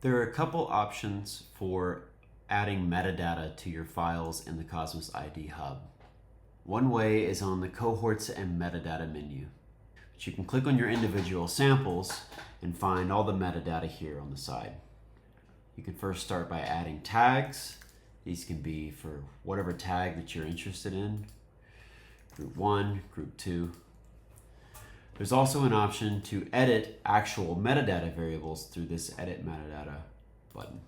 There are a couple options for adding metadata to your files in the Cosmos ID Hub. One way is on the Cohorts and Metadata menu. But you can click on your individual samples and find all the metadata here on the side. You can first start by adding tags. These can be for whatever tag that you're interested in. Group 1, Group 2. There's also an option to edit actual metadata variables through this Edit Metadata button.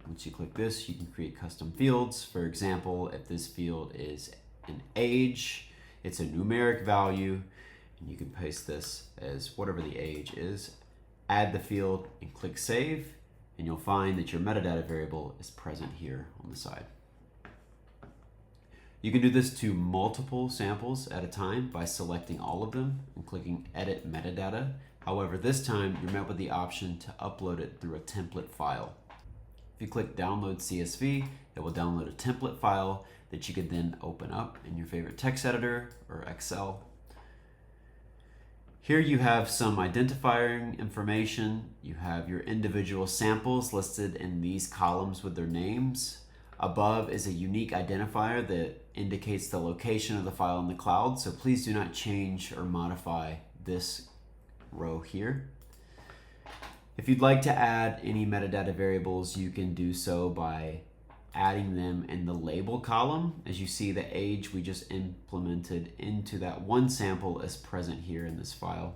Once you click this, you can create custom fields. For example, if this field is an age, it's a numeric value, and you can paste this as whatever the age is. Add the field and click Save, and you'll find that your metadata variable is present here on the side. You can do this to multiple samples at a time by selecting all of them and clicking Edit Metadata. However, this time you're met with the option to upload it through a template file. If you click Download CSV, it will download a template file that you can then open up in your favorite text editor or Excel. Here you have some identifying information. You have your individual samples listed in these columns with their names. Above is a unique identifier that indicates the location of the file in the cloud, so please do not change or modify this row here. If you'd like to add any metadata variables, you can do so by adding them in the label column. As you see, the age we just implemented into that one sample is present here in this file.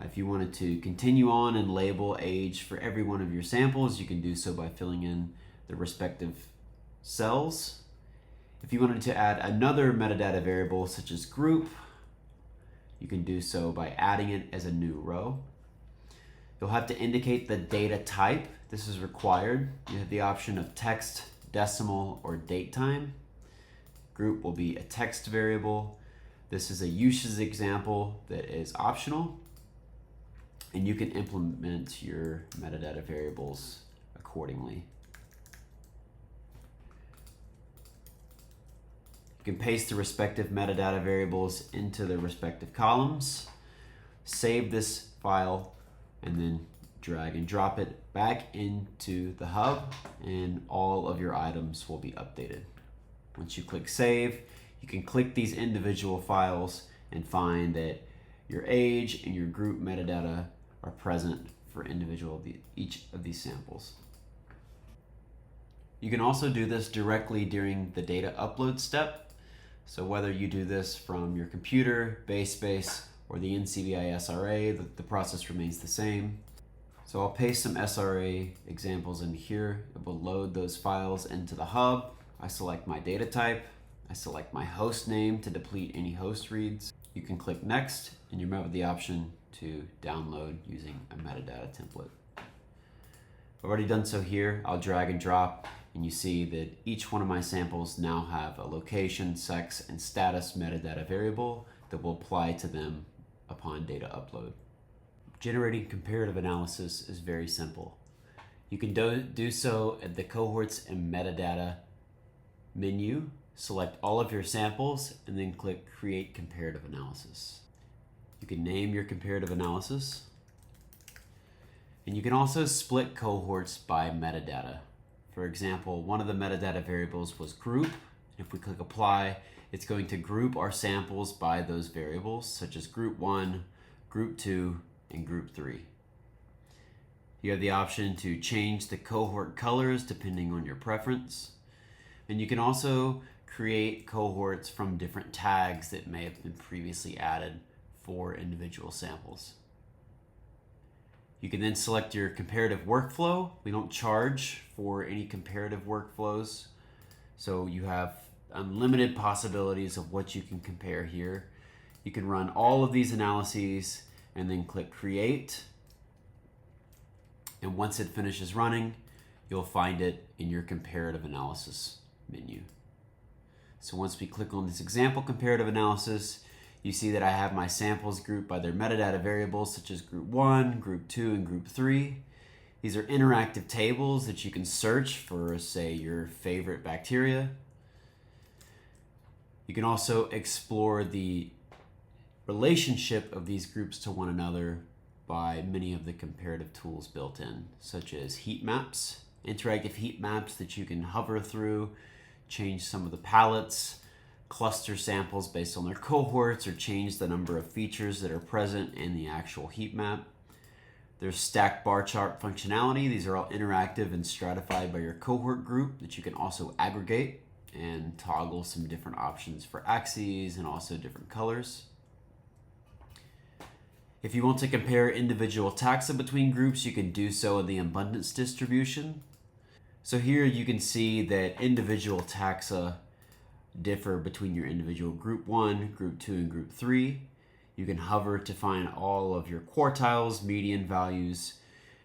If you wanted to continue on and label age for every one of your samples, you can do so by filling in the respective cells. If you wanted to add another metadata variable such as group, you can do so by adding it as a new row. You'll have to indicate the data type. This is required. You have the option of text, decimal, or date time. Group will be a text variable. This is a usage example that is optional, and you can implement your metadata variables accordingly. You can paste the respective metadata variables into the respective columns, save this file, and then drag and drop it back into the hub, and all of your items will be updated. Once you click Save, you can click these individual files and find that your age and your group metadata are present for each of these samples. You can also do this directly during the data upload step. So whether you do this from your computer, BaseSpace, or the NCBI SRA, the process remains the same. So I'll paste some SRA examples in here. It will load those files into the hub. I select my data type. I select my host name to deplete any host reads. You can click Next, and you're met with the option to download using a metadata template. I've already done so here. I'll drag and drop, and you see that each one of my samples now have a location, sex, and status metadata variable that will apply to them upon data upload. Generating comparative analysis is very simple. You can do so at the Cohorts and Metadata menu, select all of your samples, and then click Create Comparative Analysis. You can name your comparative analysis, and you can also split cohorts by metadata. For example, one of the metadata variables was group. If we click Apply, it's going to group our samples by those variables, such as Group 1, Group 2, and Group 3. You have the option to change the cohort colors depending on your preference. And you can also create cohorts from different tags that may have been previously added for individual samples. You can then select your comparative workflow. We don't charge for any comparative workflows, so you have unlimited possibilities of what you can compare here. You can run all of these analyses and then click Create. And once it finishes running, you'll find it in your comparative analysis menu. So once we click on this example comparative analysis, you see that I have my samples grouped by their metadata variables such as Group 1, Group 2, and Group 3. These are interactive tables that you can search for, say, your favorite bacteria. You can also explore the relationship of these groups to one another by many of the comparative tools built in, such as heat maps, interactive heat maps that you can hover through, change some of the palettes, cluster samples based on their cohorts, or change the number of features that are present in the actual heat map. There's stacked bar chart functionality. These are all interactive and stratified by your cohort group that you can also aggregate and toggle some different options for axes and also different colors. If you want to compare individual taxa between groups, you can do so in the abundance distribution. So here you can see that individual taxa differ between your individual group 1, group 2, and group 3. You can hover to find all of your quartiles, median values,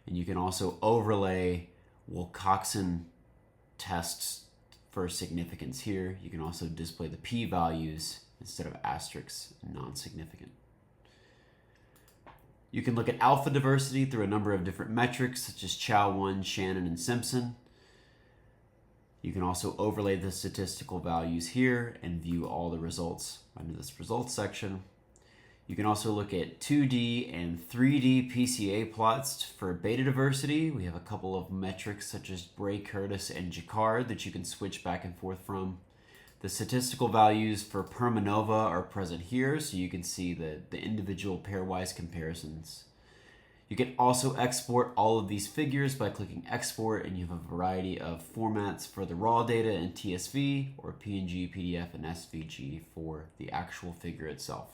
and you can also overlay Wilcoxon tests for significance here. You can also display the p-values instead of asterisks, non-significant. You can look at alpha diversity through a number of different metrics, such as Chow-1, Shannon, and Simpson. You can also overlay the statistical values here and view all the results under this results section. You can also look at 2D and 3D PCA plots for beta diversity. We have a couple of metrics such as Bray Curtis and Jacquard that you can switch back and forth from. The statistical values for Permanova are present here, so you can see the individual pairwise comparisons. You can also export all of these figures by clicking export, and you have a variety of formats for the raw data in TSV or PNG, PDF, and SVG for the actual figure itself.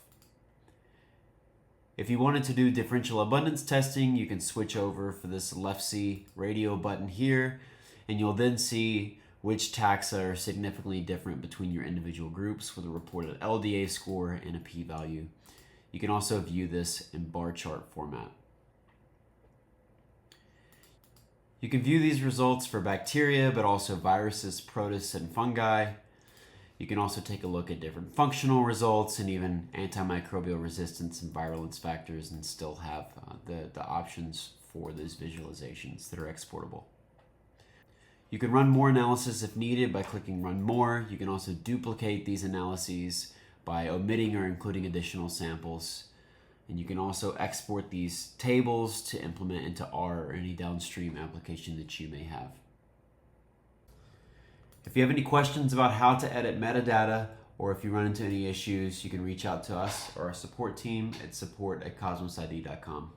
If you wanted to do differential abundance testing, you can switch over for this left C radio button here, and you'll then see which taxa are significantly different between your individual groups with a reported LDA score and a p-value. You can also view this in bar chart format. You can view these results for bacteria, but also viruses, protists, and fungi. You can also take a look at different functional results and even antimicrobial resistance and virulence factors, and still have the options for those visualizations that are exportable. You can run more analysis if needed by clicking Run More. You can also duplicate these analyses by omitting or including additional samples. And you can also export these tables to implement into R or any downstream application that you may have. If you have any questions about how to edit metadata, or if you run into any issues, you can reach out to us or our support team at support@cosmosid.com.